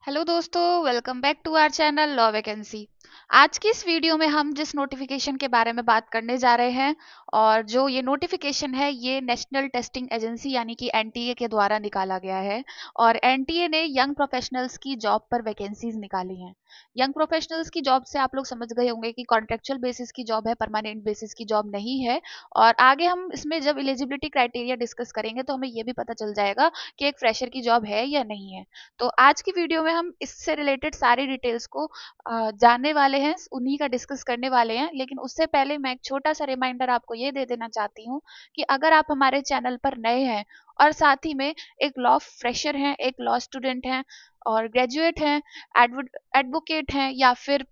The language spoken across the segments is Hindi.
हेलो दोस्तों, welcome back to our channel law vacancy. आज की इस वीडियो में हम जिस नोटिफिकेशन के बारे में बात करने जा रहे हैं और जो ये नोटिफिकेशन है ये नेशनल टेस्टिंग एजेंसी यानी कि एनटीए के द्वारा निकाला गया है। और एनटीए ने यंग प्रोफेशनल्स की जॉब पर वैकेंसीज निकाली हैं। यंग प्रोफेशनल्स की जॉब से आप लोग समझ गए होंगे कि कॉन्ट्रेक्चुअल बेसिस की जॉब है, परमानेंट बेसिस की जॉब नहीं है। और आगे हम इसमें जब एलिजिबिलिटी क्राइटेरिया डिस्कस करेंगे तो हमें ये भी पता चल जाएगा कि एक फ्रेशर की जॉब है या नहीं है। तो आज की वीडियो में हम इससे रिलेटेड सारी डिटेल्स को जानने वाले हैं, उन्हीं का डिस्कस करने वाले हैं। लेकिन उससे पहले मैं एक छोटा सा रिमाइंडर आपको ये दे देना चाहती हूँ कि अगर आप हमारे चैनल पर नए हैं और साथ ही में एक लॉ फ्रेशर हैं, एक लॉ स्टूडेंट हैं और ग्रेजुएट हैं, एडवोकेट हैं या फिर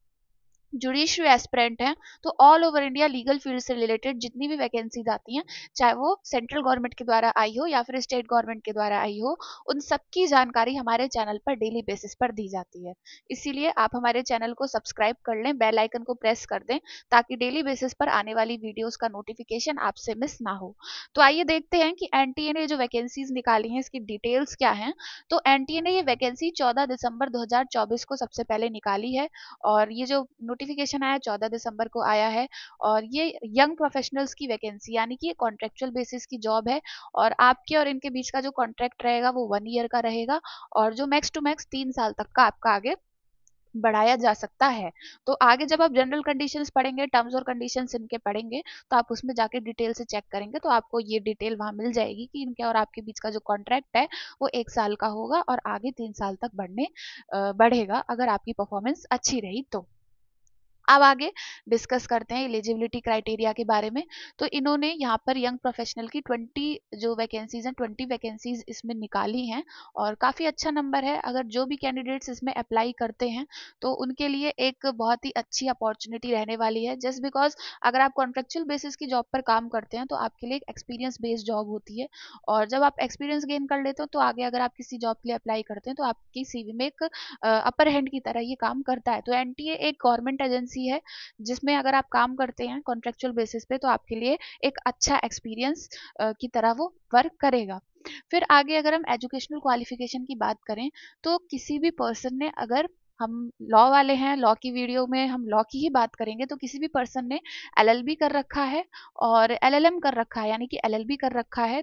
जुडिशरी एस्पिरेंट हैं, तो all over India legal field से रिलेटेड जितनी भी वैकेंसीज आती हैं, चाहे वो सेंट्रल गवर्नमेंट के द्वारा आई हो या फिर स्टेट गवर्नमेंट के द्वारा आई हो, उन सबकी जानकारी हमारे चैनल पर डेली बेसिस पर दी जाती है। इसीलिए आप हमारे चैनल को सब्सक्राइब कर लें, बेल आइकन को प्रेस कर दें ताकि डेली बेसिस पर आने वाली वीडियोस का नोटिफिकेशन आपसे मिस ना हो। तो आइए देखते हैं कि एनटीए ने जो वैकेंसीज निकाली हैं इसकी डिटेल्स क्या हैं। तो एनटीए ने ये वैकेंसी 14 दिसंबर 2024 को सबसे पहले निकाली है और ये जो नोटिफिकेशन आया 14 दिसंबर को आया है। और ये यंग प्रोफेशनल्स की वैकेंसी यानी कि ये कॉन्ट्रेक्चुअल बेसिस की जॉब है। और आपके और इनके बीच का जो कॉन्ट्रैक्ट रहेगा वो 1 ईयर का रहेगा और जो मैक्स टू मैक्स 3 साल तक का आपका आगे बढ़ाया जा सकता है। तो आगे जब आप जनरल कंडीशंस पढ़ेंगे, टर्म्स और कंडीशंस इनके पढ़ेंगे, तो आप उसमें जाके डिटेल से चेक करेंगे तो आपको ये डिटेल वहां मिल जाएगी कि इनके और आपके बीच का जो कॉन्ट्रैक्ट है वो 1 साल का होगा और आगे 3 साल तक बढ़ेगा अगर आपकी परफॉर्मेंस अच्छी रही तो। अब आगे डिस्कस करते हैं एलिजिबिलिटी क्राइटेरिया के बारे में। तो इन्होंने यहाँ पर यंग प्रोफेशनल की 20 जो वैकेंसीज हैं, 20 वैकेंसीज इसमें निकाली हैं और काफ़ी अच्छा नंबर है। अगर जो भी कैंडिडेट्स इसमें अप्लाई करते हैं तो उनके लिए एक बहुत ही अच्छी अपॉर्चुनिटी रहने वाली है। जस्ट बिकॉज अगर आप कॉन्ट्रेक्चुअल बेसिस की जॉब पर काम करते हैं तो आपके लिए एक एक्सपीरियंस बेस्ड जॉब होती है और जब आप एक्सपीरियंस गेन कर लेते हो तो आगे अगर आप किसी जॉब के लिए अप्लाई करते हैं तो आपकी सीवी में एक अपर हैंड की तरह ये काम करता है। तो एनटीए एक गवर्नमेंट एजेंसी है जिसमें अगर आप काम करते हैं कॉन्ट्रेक्चुअल बेसिस पे तो आपके लिए एक अच्छा एक्सपीरियंस की तरह वो वर्क करेगा। फिर आगे अगर हम एजुकेशनल क्वालिफिकेशन की बात करें तो किसी भी पर्सन ने, अगर हम लॉ वाले हैं, लॉ की वीडियो में हम लॉ की ही बात करेंगे, तो किसी भी पर्सन ने एलएलबी कर रखा है और एलएलएम कर रखा है यानी कि एलएलबी कर रखा है,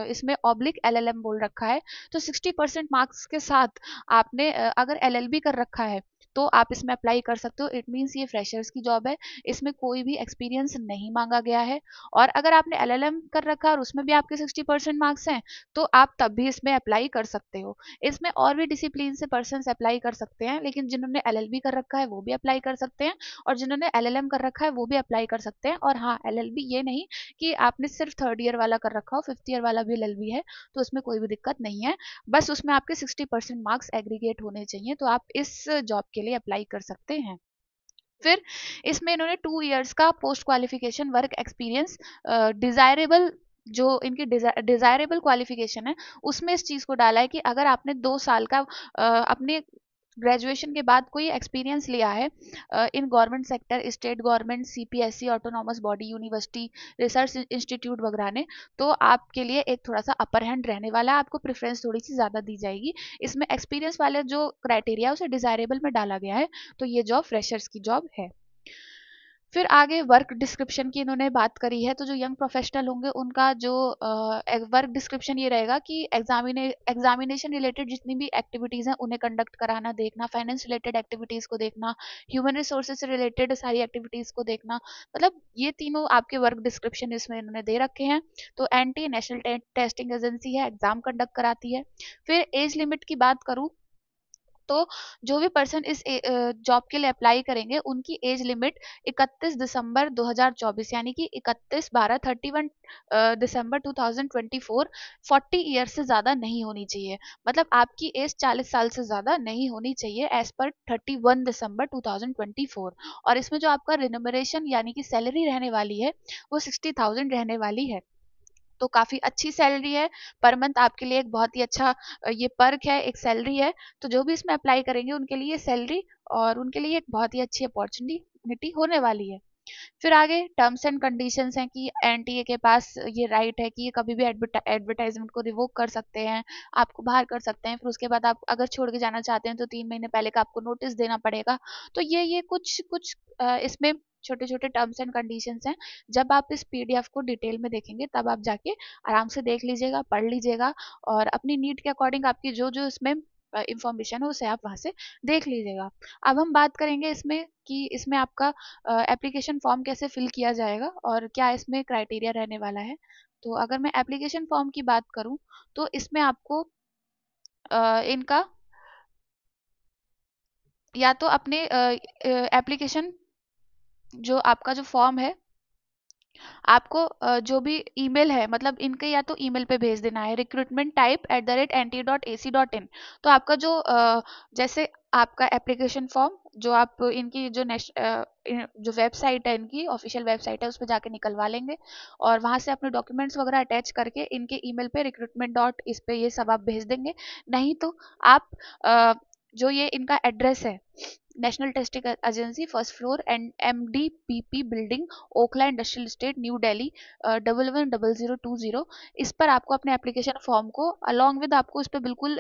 इसमें ऑब्लिक एलएलएम बोल रखा है, तो 60% मार्क्स के साथ आपने अगर एलएलबी कर रखा है तो आप इसमें अप्लाई कर सकते हो। इट मीन्स ये फ्रेशर्स की जॉब है, इसमें कोई भी एक्सपीरियंस नहीं मांगा गया है। और अगर आपने एलएलएम कर रखा है और उसमें भी आपके 60% मार्क्स हैं तो आप तब भी इसमें अप्लाई कर सकते हो। इसमें और भी डिसिप्लिन से पर्सन अप्लाई कर सकते हैं, लेकिन जिन्होंने एलएलबी कर रखा है वो भी अप्लाई कर सकते हैं और जिन्होंने एलएलएम कर रखा है वो भी अप्लाई कर सकते हैं। और हाँ, एलएलबी ये नहीं कि आपने सिर्फ 3rd ईयर वाला कर रखा हो, 5th ईयर वाला भी एलएलबी है तो उसमें कोई भी दिक्कत नहीं है। बस उसमें आपके 60% मार्क्स एग्रीगेट होने चाहिए तो आप इस जॉब के लिए अप्लाई कर सकते हैं। फिर इसमें इन्होंने 2 इयर्स का post qualification work experience desirable, जो इनकी डिजायरेबल क्वालिफिकेशन है उसमें इस चीज को डाला है कि अगर आपने 2 साल का अपने ग्रेजुएशन के बाद कोई एक्सपीरियंस लिया है in government sector, state government, CPSC, autonomous body, university, research institute वगैरह ने, तो आपके लिए एक थोड़ा सा अपर हैंड रहने वाला है, आपको प्रेफरेंस थोड़ी सी ज़्यादा दी जाएगी। इसमें एक्सपीरियंस वाले जो क्राइटेरिया है उसे डिजायरेबल में डाला गया है, तो ये जॉब फ्रेशर्स की जॉब है। फिर आगे वर्क डिस्क्रिप्शन की इन्होंने बात करी है। तो जो यंग प्रोफेशनल होंगे उनका जो वर्क डिस्क्रिप्शन ये रहेगा कि एग्जामिनेशन रिलेटेड जितनी भी एक्टिविटीज़ हैं उन्हें कंडक्ट कराना, देखना, फाइनेंस रिलेटेड एक्टिविटीज़ को देखना, ह्यूमन रिसोर्सेज से रिलेटेड सारी एक्टिविटीज़ को देखना, मतलब ये तीनों आपके वर्क डिस्क्रिप्शन इसमें इन्होंने दे रखे हैं। तो एनटी नेशनल टेस्टिंग एजेंसी है, एग्जाम कंडक्ट कराती है। फिर एज लिमिट की बात करूँ तो जो भी पर्सन इस जॉब के लिए अप्लाई करेंगे उनकी एज लिमिट 31 दिसंबर 2024 यानी कि 31 दिसंबर 2024 40 ईयर से ज़्यादा नहीं होनी चाहिए। मतलब आपकी एज 40 साल से ज़्यादा नहीं होनी चाहिए एज पर 31 दिसंबर 2024। और इसमें जो आपका रिन्यूमरेशन यानी कि सैलरी रहने वाली है वो 60,000 रहने वाली है। तो काफ़ी अच्छी सैलरी है, पर मंथ आपके लिए एक बहुत ही अच्छा ये पर्क है, एक सैलरी है। तो जो भी इसमें अप्लाई करेंगे उनके लिए सैलरी और उनके लिए एक बहुत ही अच्छी अपॉर्चुनिटी होने वाली है। फिर आगे टर्म्स एंड कंडीशंस हैं कि एनटीए के पास ये राइट है कि ये कभी भी एडवर्टाइजमेंट को रिवोक कर सकते हैं, आपको बाहर कर सकते हैं। फिर उसके बाद आप अगर छोड़ के जाना चाहते हैं तो 3 महीने पहले का आपको नोटिस देना पड़ेगा। तो ये कुछ कुछ इसमें छोटे छोटे टर्म्स एंड कंडीशंस हैं। जब आप इस पीडीएफ को डिटेल में देखेंगे तब आप जाके आराम से देख लीजिएगा, पढ़ लीजिएगा, और अपनी नीड के अकॉर्डिंग आपकी जो जो इसमें इंफॉर्मेशन है उसे आप वहां से देख लीजिएगा। अब हम बात करेंगे इसमें कि इसमें आपका एप्लीकेशन फॉर्म कैसे फिल किया जाएगा और क्या इसमें क्राइटेरिया रहने वाला है। तो अगर मैं एप्लीकेशन फॉर्म की बात करूं तो इसमें आपको इनका या तो अपने एप्लीकेशन जो आपका जो फॉर्म है आपको जो भी ईमेल है, मतलब इनके या तो ईमेल पे भेज देना है recruitment@nt.ac.in। तो आपका जो जैसे आपका एप्लीकेशन फॉर्म जो आप इनकी जो वेबसाइट है, इनकी ऑफिशियल वेबसाइट है, उस पर जाके निकलवा लेंगे और वहां से अपने डॉक्यूमेंट्स वगैरह अटैच करके इनके ईमेल पे रिक्रूटमेंट डॉट इस पे ये सब आप भेज देंगे। नहीं तो आप जो ये इनका एड्रेस है, national testing agency, first floor and MDPP building, Okhla industrial state, new Delhi 110020, इस पर आपको अपने एप्लीकेशन फॉर्म को अलॉन्ग विद आपको इस पर बिल्कुल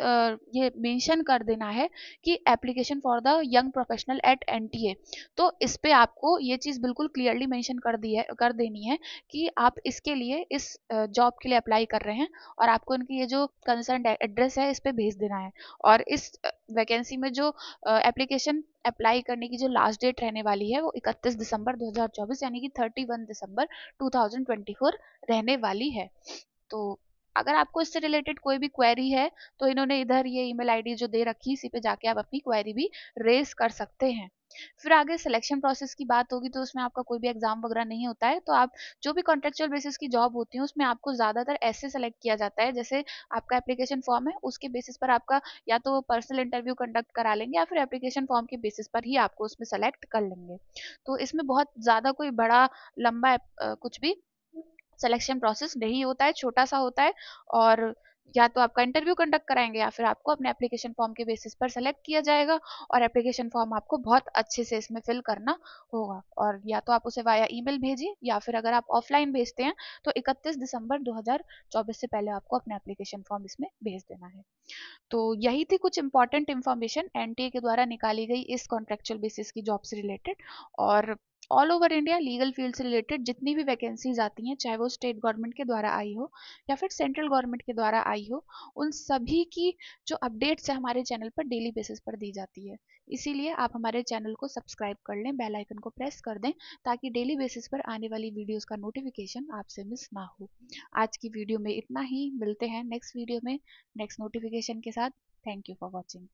ये मेंशन कर देना है कि application for the young professional at NTA। तो इस पे आपको ये चीज़ बिल्कुल क्लियरली मेंशन कर देनी है कि आप इसके लिए इस जॉब के लिए अप्लाई कर रहे हैं और आपको इनकी ये जो कंसर्न एड्रेस है इस पे भेज देना है। और इस वैकेंसी में जो एप्लीकेशन अप्लाई करने की जो लास्ट डेट रहने वाली है वो 31 दिसंबर 2024 यानी कि 31 दिसंबर 2024 रहने वाली है। तो अगर आपको इससे रिलेटेड कोई भी क्वेरी है तो इन्होंने इधर ये ईमेल आईडी जो दे रखी है इसी पे जाके आप अपनी क्वेरी भी रेज कर सकते हैं। फिर आगे सिलेक्शन प्रोसेस की बात होगी तो उसमें आपका कोई भी एग्जाम वगैरह नहीं होता है। तो आप जो भी कॉन्ट्रेक्चुअल बेसिस की जॉब होती है उसमें आपको ज़्यादातर ऐसे सेलेक्ट किया जाता है जैसे आपका एप्लीकेशन फॉर्म है उसके बेसिस पर आपका या तो पर्सनल इंटरव्यू कंडक्ट करा लेंगे या फिर एप्लीकेशन फॉर्म के बेसिस पर ही आपको उसमें सेलेक्ट कर लेंगे। तो इसमें बहुत ज़्यादा कोई बड़ा लंबा कुछ भी सिलेक्शन प्रोसेस नहीं होता है, छोटा सा होता है। और या तो आपका इंटरव्यू कंडक्ट कराएंगे या फिर आपको अपने एप्लीकेशन फॉर्म के बेसिस पर सेलेक्ट किया जाएगा और एप्लीकेशन फॉर्म आपको बहुत अच्छे से इसमें फिल करना होगा। और या तो आप उसे वाया ईमेल भेजिए या फिर अगर आप ऑफलाइन भेजते हैं तो 31 दिसंबर 2024 से पहले आपको अपना एप्लीकेशन फॉर्म इसमें भेज देना है। तो यही थी कुछ इंपॉर्टेंट इन्फॉर्मेशन एनटीए के द्वारा निकाली गई इस कॉन्ट्रेक्चुअल बेसिस की जॉब से रिलेटेड। और all over India legal field से रिलेटेड जितनी भी वैकेंसीज आती हैं, चाहे वो स्टेट गवर्नमेंट के द्वारा आई हो या फिर सेंट्रल गवर्नमेंट के द्वारा आई हो, उन सभी की जो अपडेट्स है हमारे चैनल पर डेली बेसिस पर दी जाती है। इसीलिए आप हमारे चैनल को सब्सक्राइब कर लें, बेल आइकन को प्रेस कर दें ताकि डेली बेसिस पर आने वाली वीडियोस का नोटिफिकेशन आपसे मिस ना हो। आज की वीडियो में इतना ही, मिलते हैं नेक्स्ट वीडियो में नेक्स्ट नोटिफिकेशन के साथ। Thank you for watching.